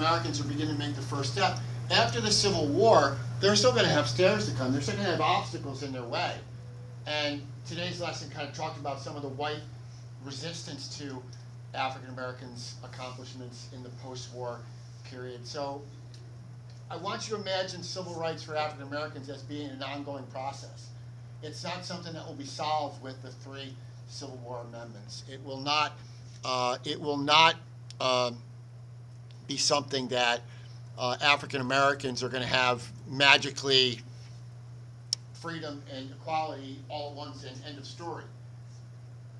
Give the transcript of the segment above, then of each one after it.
Americans are beginning to make the first step. After the Civil War, they're still going to have stairs to come. They're still going to have obstacles in their way. And today's lesson kind of talked about some of the white resistance to African Americans' accomplishments in the post-war period. So I want you to imagine civil rights for African Americans as being an ongoing process. It's not something that will be solved with the 3 Civil War amendments. It will not. Be something that African Americans are going to have magically freedom and equality all at once and end of story.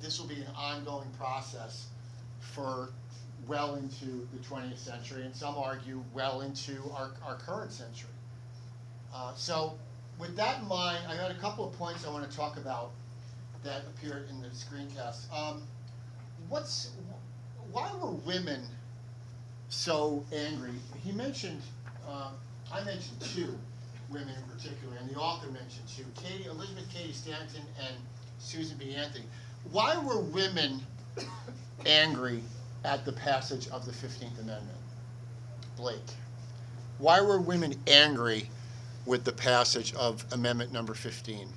This will be an ongoing process for well into the 20th century, and some argue well into our current century. So with that in mind, I got a couple of points I want to talk about that appeared in the screencast. Why were women so angry? He mentioned, I mentioned 2 women in particular, and the author mentioned 2, Elizabeth Cady Stanton and Susan B. Anthony. Why were women angry at the passage of the 15th Amendment? Blake. Why were women angry with the passage of Amendment number 15?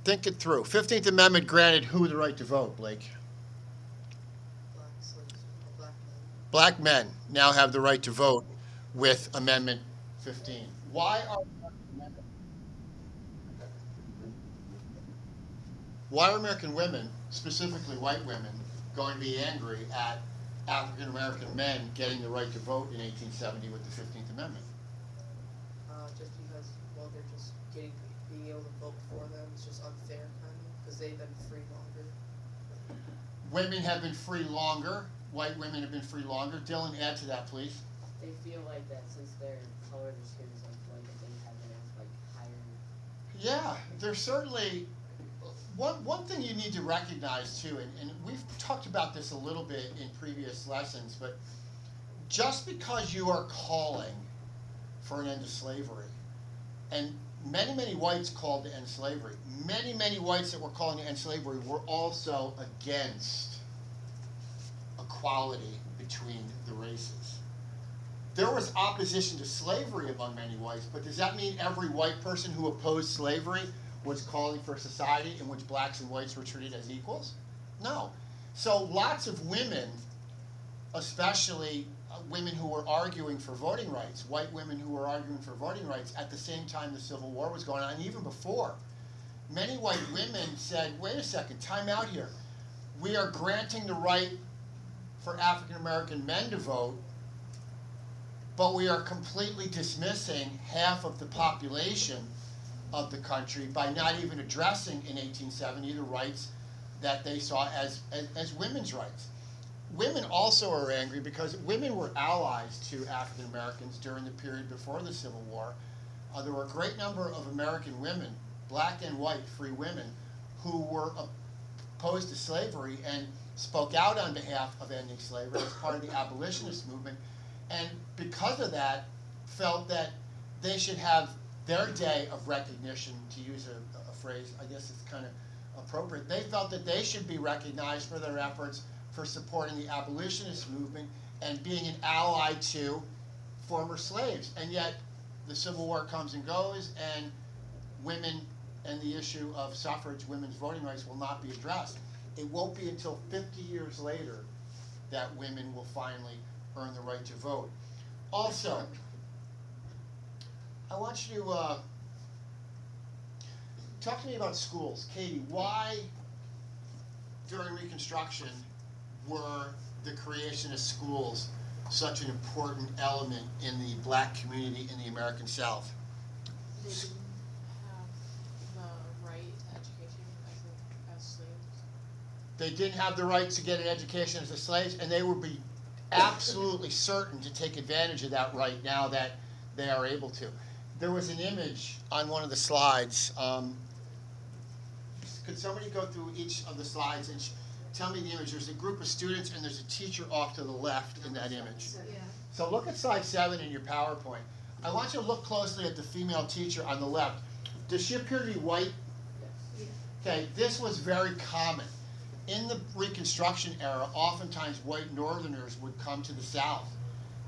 Think it through. 15th Amendment granted who the right to vote, Blake? Black men now have the right to vote with Amendment 15. Why are American women, specifically white women, going to be angry at African American men getting the right to vote in 1870 with the 15th Amendment? Just because, well, they're just being able to vote for them. It's just unfair, kind of, because they've been free longer. Women have been free longer. White women have been free longer. Dylan, add to that, please. They feel like that since their color, their skin is like that they have higher. Yeah, there's certainly one thing you need to recognize too, and we've talked about this a little bit in previous lessons, but just because you are calling for an end to slavery, and many whites called to end slavery, many whites that were calling to end slavery were also against equality between the races. There was opposition to slavery among many whites, but does that mean every white person who opposed slavery was calling for a society in which blacks and whites were treated as equals? No. So lots of women, especially women who were arguing for voting rights, white women who were arguing for voting rights at the same time the Civil War was going on, and even before, many white women said, wait a second, time out here. We are granting the right for African American men to vote, but we are completely dismissing half of the population of the country by not even addressing in 1870 the rights that they saw as women's rights. Women also are angry because women were allies to African Americans during the period before the Civil War. There were a great number of American women, black and white, free women, who were opposed to slavery and spoke out on behalf of ending slavery as part of the abolitionist movement, and because of that, felt that they should have their day of recognition, to use a phrase, I guess it's kind of appropriate. They felt that they should be recognized for their efforts for supporting the abolitionist movement and being an ally to former slaves. And yet, the Civil War comes and goes, and women and the issue of suffrage, women's voting rights, will not be addressed. It won't be until 50 years later that women will finally earn the right to vote. Also, I want you to talk to me about schools. Katie, why during Reconstruction were the creation of schools such an important element in the black community in the American South? They didn't have the right to education as slaves. They didn't have the right to get an education as slaves, and they would be absolutely certain to take advantage of that right now that they are able to. There was an image on one of the slides. Could somebody go through each of the slides and tell me the image? There's a group of students and there's a teacher off to the left in that image. Yeah. So look at slide 7 in your PowerPoint. I want you to look closely at the female teacher on the left. Does she appear to be white Okay, this was very common. In the Reconstruction era, oftentimes white Northerners would come to the South,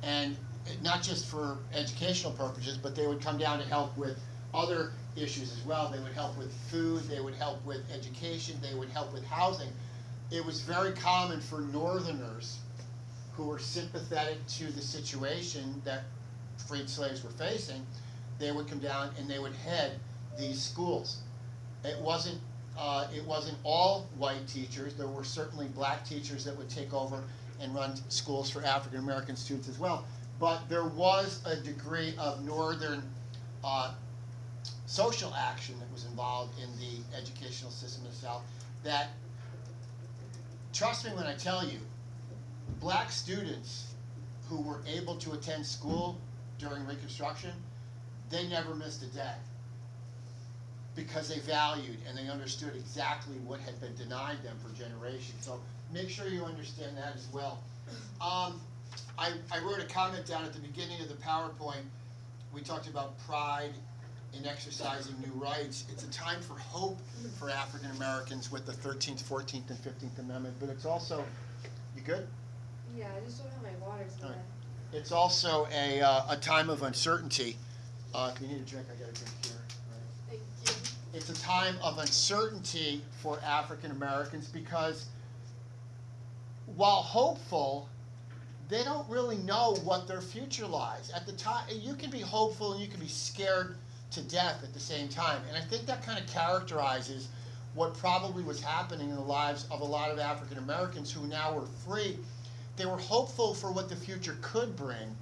and not just for educational purposes, but they would come down to help with other issues as well. They would help with food, they would help with education, they would help with housing. It was very common for Northerners who were sympathetic to the situation that freed slaves were facing. They would come down and they would head these schools. It wasn't all white teachers. There were certainly black teachers that would take over and run schools for African American students as well. But there was a degree of Northern social action that was involved in the educational system in the South that, trust me when I tell you, black students who were able to attend school during Reconstruction, they never missed a day, because they valued and they understood exactly what had been denied them for generations. So make sure you understand that as well. I wrote a comment down at the beginning of the PowerPoint. We talked about pride in exercising new rights. It's a time for hope for African Americans with the 13th, 14th, and 15th Amendment, but it's also, you good? Yeah, I just don't have my water today. All right. It's also a time of uncertainty. If you need a drink, I got a drink here. All right. Thank you. It's a time of uncertainty for African Americans because while hopeful, they don't really know what their future lies. At the time, you can be hopeful and you can be scared to death at the same time. And I think that kind of characterizes what probably was happening in the lives of a lot of African Americans who now were free. They were hopeful for what the future could bring,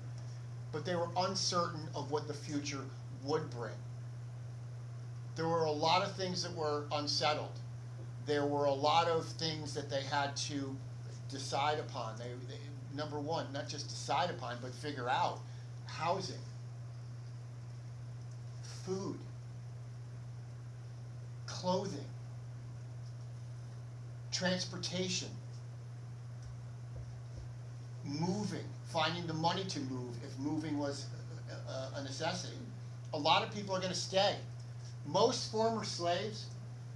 but they were uncertain of what the future would bring. There were a lot of things that were unsettled. There were a lot of things that they had to decide upon. They number one, not just decide upon, but figure out. Housing, food, clothing, transportation, moving, finding the money to move if moving was a necessity. A lot of people are going to stay. Most former slaves,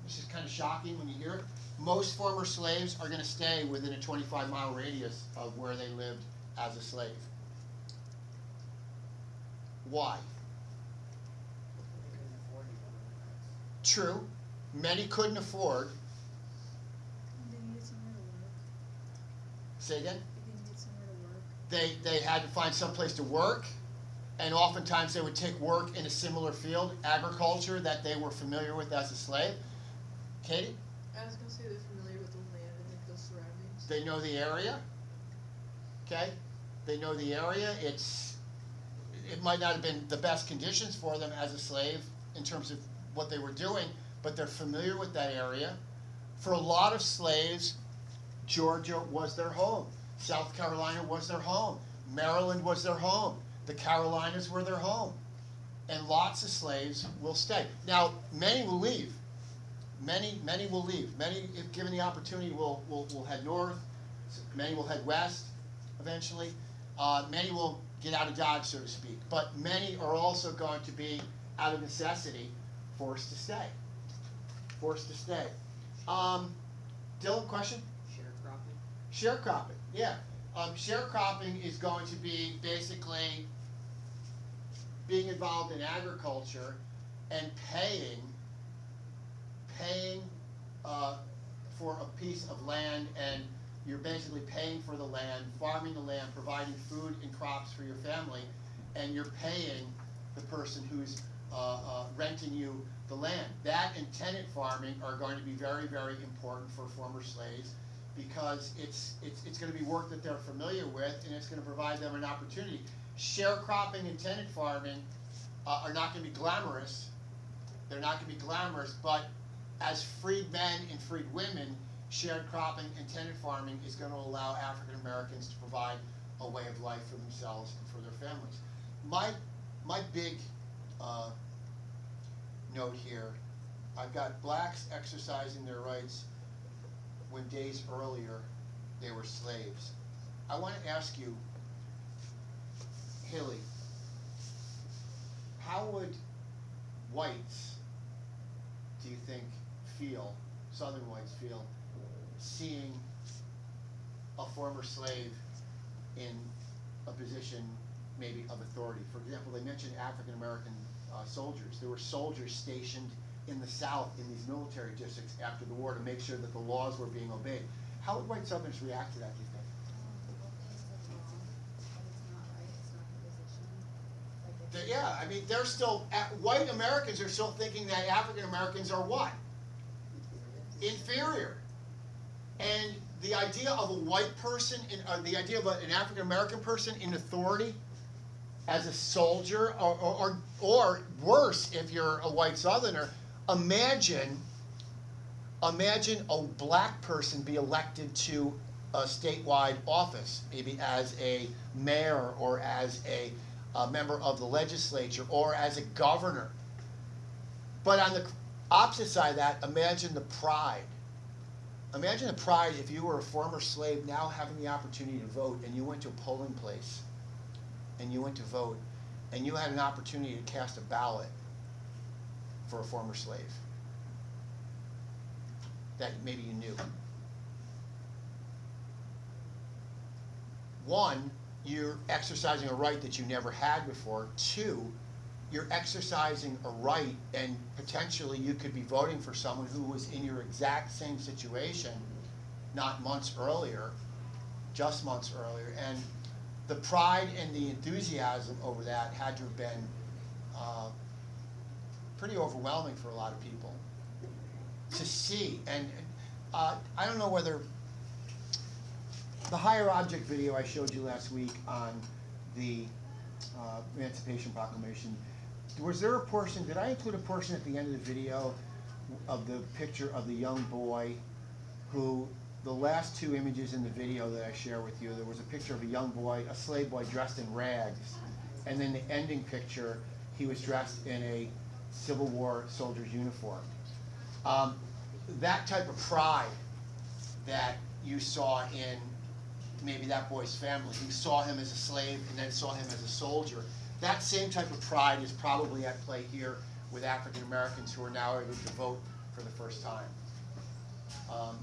this is kind of shocking when you hear it, most former slaves are going to stay within a 25-mile radius of where they lived as a slave. Why? They couldn't afford to go to the True, many couldn't afford. They needed somewhere to work. Say again? They needed somewhere to work. They had to find some place to work, and oftentimes they would take work in a similar field, agriculture, that they were familiar with as a slave. Katie? I was gonna say they're familiar with the land and like those surroundings. They know the area. Okay? They know the area. It might not have been the best conditions for them as a slave in terms of what they were doing, but they're familiar with that area. For a lot of slaves, Georgia was their home. South Carolina was their home. Maryland was their home. The Carolinas were their home. And lots of slaves will stay. Now, many will leave. Many will leave. Many, if given the opportunity, will head north. Many will head west eventually. Many will get out of Dodge, so to speak. But many are also going to be, out of necessity, forced to stay. Forced to stay. Dylan, question? Sharecropping? Sharecropping, yeah. Sharecropping is going to be basically being involved in agriculture and paying for a piece of land, and you're basically paying for the land, farming the land, providing food and crops for your family, and you're paying the person who's renting you the land. That and tenant farming are going to be very, very important for former slaves, because it's going to be work that they're familiar with, and it's going to provide them an opportunity. Sharecropping and tenant farming are not going to be glamorous. They're not going to be glamorous, but as freed men and freed women, sharecropping and tenant farming is going to allow African Americans to provide a way of life for themselves and for their families. My big note here, I've got blacks exercising their rights when days earlier they were slaves. I want to ask you, Haley, how would whites, do you think, feel, Southern whites feel, seeing a former slave in a position maybe of authority. For example, they mentioned African American soldiers. There were soldiers stationed in the South in these military districts after the war to make sure that the laws were being obeyed. How would white Southerners react to that, do you think? Yeah, I mean, they're still, white Americans are still thinking that African Americans are what? Inferior. And the idea of a white person, the idea of an African American person in authority as a soldier, or worse, if you're a white Southerner, imagine a black person be elected to a statewide office, maybe as a mayor or as a member of the legislature or as a governor. But on the opposite side of that, imagine the pride. Imagine the pride if you were a former slave now having the opportunity to vote, and you went to a polling place and you went to vote and you had an opportunity to cast a ballot for a former slave that maybe you knew. One, you're exercising a right that you never had before. Two, you're exercising a right, and potentially you could be voting for someone who was in your exact same situation, not months earlier, just months earlier. And the pride and the enthusiasm over that had to have been pretty overwhelming for a lot of people to see. And I don't know whether the higher object video I showed you last week on the Emancipation Proclamation, was there a portion, did I include a portion at the end of the video of the picture of the young boy who, the last two images in the video that I share with you, there was a picture of a young boy, a slave boy dressed in rags, and then the ending picture, he was dressed in a Civil War soldier's uniform. That type of pride that you saw in maybe that boy's family, who saw him as a slave and then saw him as a soldier, that same type of pride is probably at play here with African Americans who are now able to vote for the first time.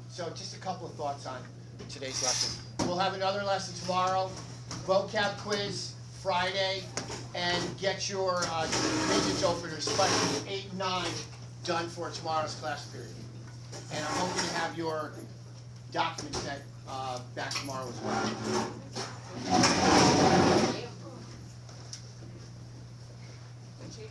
So just a couple of thoughts on today's lesson. We'll have another lesson tomorrow, vocab quiz Friday, and get your digits openers, questions 8 and 9, done for tomorrow's class period. And I'm hoping to have your document set back tomorrow as well.